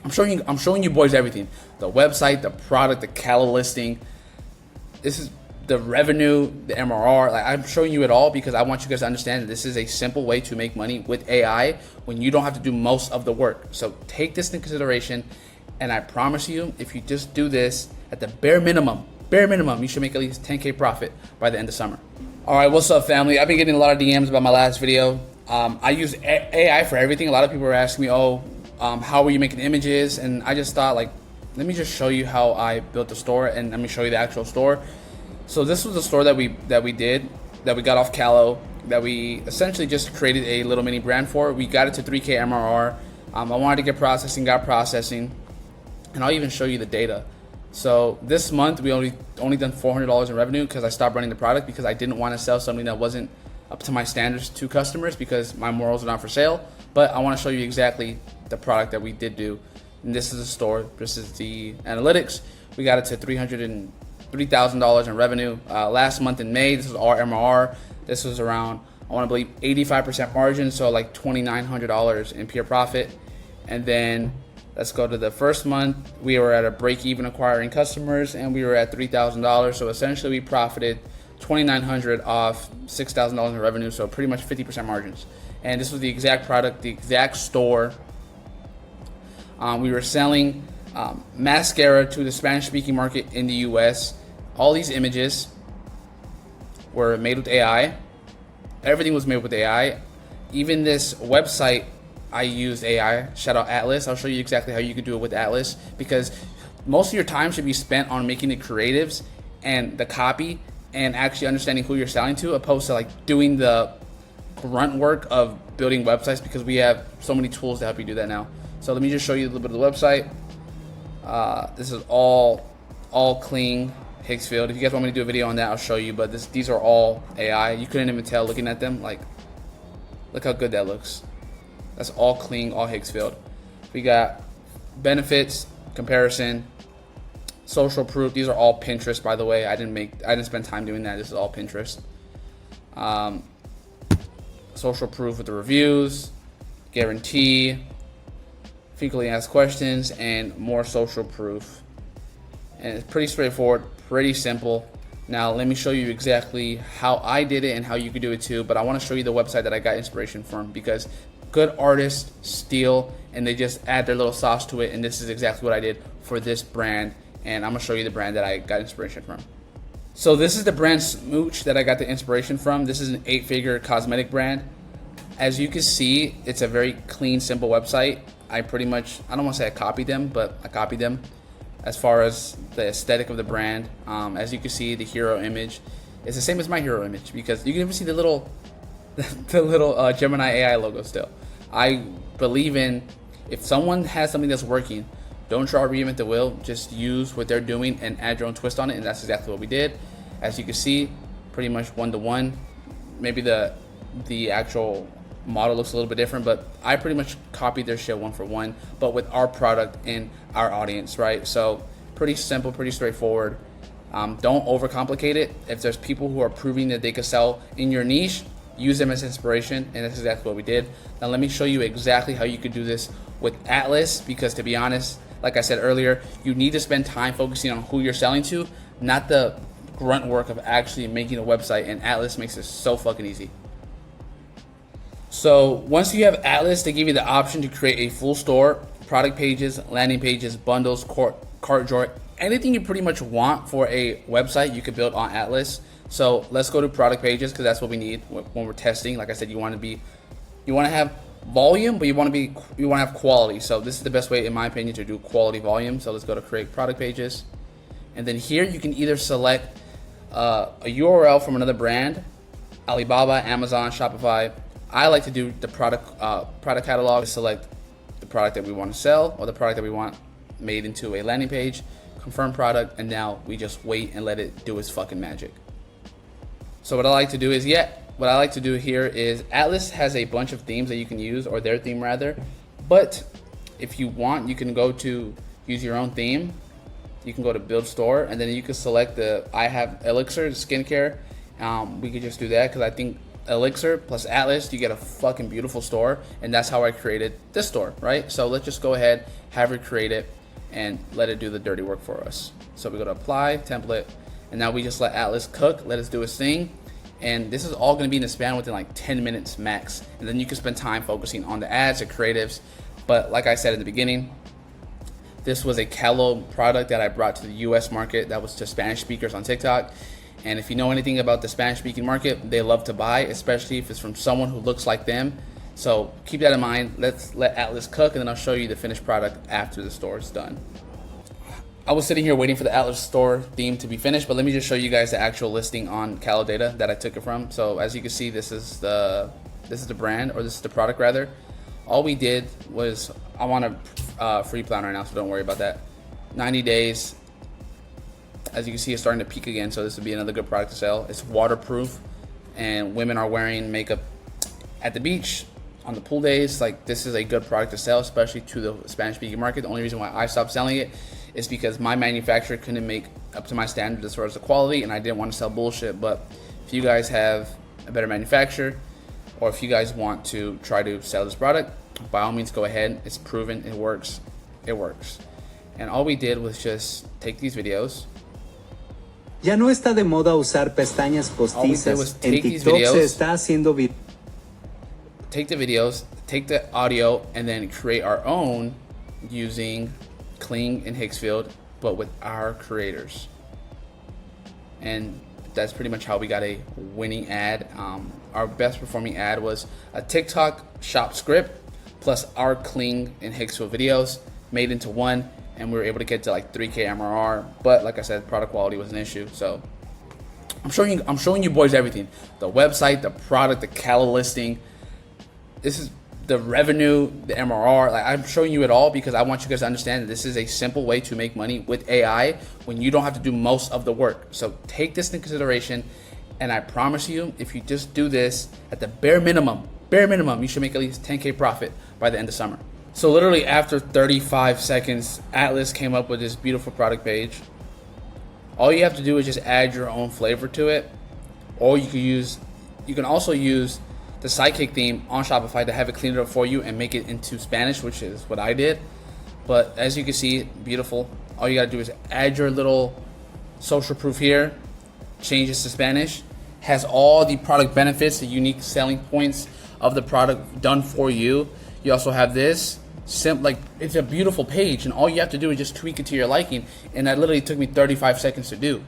I'm showing you boys everything. The website, the product, the catalog listing. This is the revenue, the MRR. Like, I'm showing you it all because I want you guys to understand that this is a simple way to make money with AI when you don't have to do most of the work. So take this into consideration, and I promise you, if you just do this at the bare minimum, you should make at least 10K profit by the end of summer. All right, what's up, family? I've been getting a lot of DMs about my last video. I use AI for everything. A lot of people are asking me, how are you making images? And I just thought, like, let me just show you how I built the store, and let me show you the actual store. So this was the store that we got off Callow, that we essentially just created a little mini brand for. We got it to 3K MRR. I wanted to get processing, got processing, and I'll even show you the data. So this month we only done $400 in revenue because I stopped running the product because I didn't want to sell something that wasn't up to my standards to customers because my morals are not for sale. But I want to show you exactly the product that we did do. And this is the store. This is the analytics. We got it to $3,000 in revenue last month in May. This is our MRR. This was around, I want to believe, 85% margin, so like $2,900 in pure profit. And then let's go to the first month. We were at a break-even acquiring customers, and we were at $3,000. So essentially, we profited $2,900 off $6,000 in revenue. So pretty much 50% margins. And this was the exact product, the exact store. We were selling mascara to the Spanish-speaking market in the U.S. All these images were made with AI. Everything was made with AI. Even this website, I used AI. Shout out Atlas. I'll show you exactly how you can do it with Atlas, because most of your time should be spent on making the creatives and the copy and actually understanding who you're selling to, opposed to like doing the grunt work of building websites, because we have so many tools to help you do that now. So let me just show you a little bit of the website. This is all clean Higgsfield. If you guys want me to do a video on that, I'll show you, but these are all AI. You couldn't even tell looking at them. Like, look how good that looks. That's all clean, all Higgsfield. We got benefits, comparison, social proof. These are all Pinterest, by the way. I didn't spend time doing that. This is all Pinterest. Social proof with the reviews, guarantee, frequently asked questions, and more social proof. And it's pretty straightforward, pretty simple. Now let me show you exactly how I did it and how you could do it too, but I want to show you the website that I got inspiration from, because good artists steal and they just add their little sauce to it, and this is exactly what I did for this brand, and I'm going to show you the brand that I got inspiration from. So this is the brand Smooch that I got the inspiration from. This is an 8-figure cosmetic brand. As you can see, it's a very clean, simple website. I don't want to say I copied them, but I copied them as far as the aesthetic of the brand. As you can see, the hero image is the same as my hero image, because you can even see the little Gemini AI logo still. I believe in, if someone has something that's working, don't try to reinvent the wheel. Just use what they're doing and add your own twist on it, and that's exactly what we did. As you can see, pretty much one-to-one. Maybe the actual model looks a little bit different, but I pretty much copied their shit one for one, but with our product and our audience, right? So pretty simple, pretty straightforward. Don't overcomplicate it. If there's people who are proving that they could sell in your niche, use them as inspiration, and that's exactly what we did. Now let me show you exactly how you could do this with Atlas, because to be honest, like I said earlier, you need to spend time focusing on who you're selling to, not the grunt work of actually making a website, and Atlas makes it so fucking easy. So once you have Atlas, they give you the option to create a full store, product pages, landing pages, bundles, cart drawer, anything you pretty much want for a website you could build on Atlas. So let's go to product pages, because that's what we need when we're testing. Like I said, you want to have volume, but you want to have quality. So this is the best way, in my opinion, to do quality volume. So let's go to create product pages, and then here you can either select a URL from another brand, Alibaba, Amazon, Shopify. I like to do the product catalog, select the product that we want to sell or the product that we want made into a landing page, confirm product, and now we just wait and let it do its fucking magic. So what I like to do here is Atlas has a bunch of themes that you can use, or their theme rather, but if you want, you can go to use your own theme. You can go to build store, and then you can select I have Elixir skincare. We could just do that, because I think Elixir plus Atlas, you get a fucking beautiful store. And that's how I created this store, right? So let's just go ahead, have it create it, and let it do the dirty work for us. So we go to apply, template, and now we just let Atlas cook, let us do its thing. And this is all gonna be in the span within like 10 minutes max. And then you can spend time focusing on the ads, the creatives. But like I said in the beginning, this was a Calo product that I brought to the US market that was to Spanish speakers on TikTok. And if you know anything about the Spanish speaking market, they love to buy, especially if it's from someone who looks like them. So keep that in mind. Let's let Atlas cook, and then I'll show you the finished product after the store is done. I was sitting here waiting for the Atlas store theme to be finished, but let me just show you guys the actual listing on Calo Data that I took it from. So as you can see, this is the brand, or this is the product rather. All we did was, I'm on a free plan right now, so don't worry about that. 90 days. As you can see, it's starting to peak again, so this would be another good product to sell. It's waterproof, and women are wearing makeup at the beach, on the pool days. Like, this is a good product to sell, especially to the Spanish-speaking market. The only reason why I stopped selling it is because my manufacturer couldn't make up to my standards as far as the quality, and I didn't want to sell bullshit. But if you guys have a better manufacturer, or if you guys want to try to sell this product, by all means go ahead. It's proven, it works. It works. And all we did was just take these videos. Ya no está de moda usar pestañas postizas. En TikTok se está haciendo take the videos, take the audio, and then create our own using Kling and Hicksfield, but with our creators. And that's pretty much how we got a winning ad. Our best performing ad was a TikTok shop script plus our Kling and Hicksfield videos made into one, and we were able to get to like 3K MRR. But like I said, product quality was an issue. So I'm showing you boys everything: the website, the product, the Calo listing. This is the revenue, the MRR. Like, I'm showing you it all because I want you guys to understand that this is a simple way to make money with AI when you don't have to do most of the work. So take this into consideration, and I promise you, if you just do this at the bare minimum, you should make at least 10K profit by the end of summer. So literally after 35 seconds, Atlas came up with this beautiful product page. All you have to do is just add your own flavor to it, or you can also use the Sidekick theme on Shopify to have it clean it up for you and make it into Spanish, which is what I did. But as you can see, beautiful. All you gotta do is add your little social proof here, change this to Spanish, has all the product benefits, the unique selling points of the product done for you. You also have this, like, it's a beautiful page, and all you have to do is just tweak it to your liking, and that literally took me 35 seconds to do.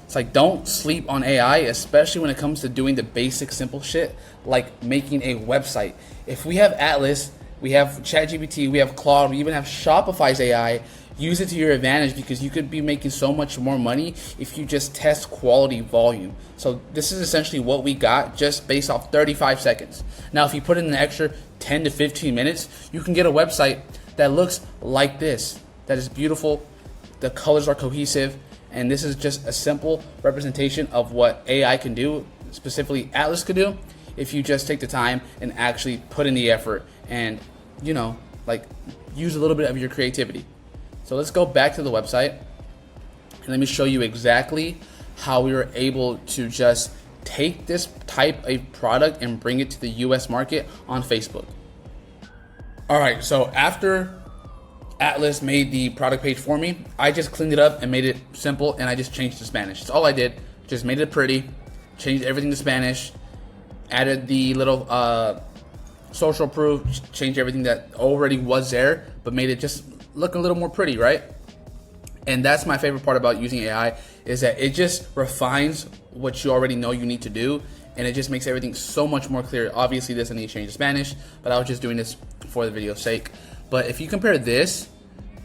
It's like, don't sleep on AI, especially when it comes to doing the basic simple shit like making a website. If we have Atlas, we have ChatGPT, we have Claude, we even have Shopify's AI. Use it to your advantage, because you could be making so much more money if you just test quality volume. So this is essentially what we got just based off 35 seconds. Now, if you put in an extra 10 to 15 minutes, you can get a website that looks like this, that is beautiful, the colors are cohesive, and this is just a simple representation of what AI can do, specifically Atlas could do, if you just take the time and actually put in the effort and, you know, like, use a little bit of your creativity. So let's go back to the website, and let me show you exactly how we were able to just take this type of product and bring it to the US market on Facebook. All right, so after Atlas made the product page for me, I just cleaned it up and made it simple, and I just changed to Spanish. That's all I did. Just made it pretty, changed everything to Spanish, added the little social proof, changed everything that already was there, but made it just look a little more pretty, right? And that's my favorite part about using AI, is that it just refines what you already know you need to do, and it just makes everything so much more clear. Obviously, this I need to change to Spanish, but I was just doing this for the video's sake. But if you compare this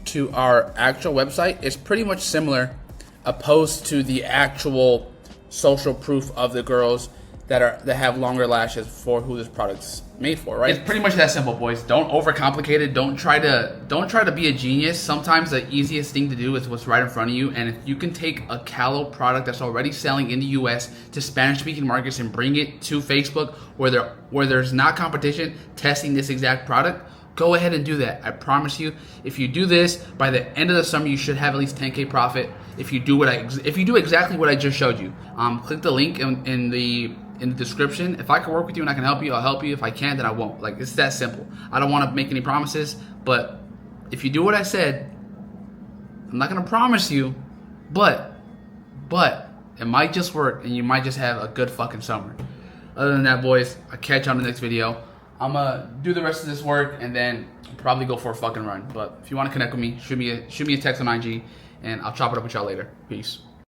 to our actual website, it's pretty much similar, opposed to the actual social proof of the girls that have longer lashes for who this product's made for, right? It's pretty much that simple, boys. Don't overcomplicate it. Don't try to be a genius. Sometimes the easiest thing to do is what's right in front of you. And if you can take a Calo product that's already selling in the US to Spanish-speaking markets and bring it to Facebook where there's not competition testing this exact product, go ahead and do that. I promise you, if you do this, by the end of the summer, you should have at least 10K profit. If you do exactly what I just showed you. Click the link in in the description. If I can work with you and I can help you, I'll help you. If I can't, then I won't. Like, it's that simple. I don't want to make any promises, but if you do what I said, I'm not gonna promise you, but it might just work and you might just have a good fucking summer. Other than that, boys, I'll catch you on the next video. I'm gonna do the rest of this work and then probably go for a fucking run. But if you want to connect with me, shoot me a text on IG and I'll chop it up with y'all later. Peace.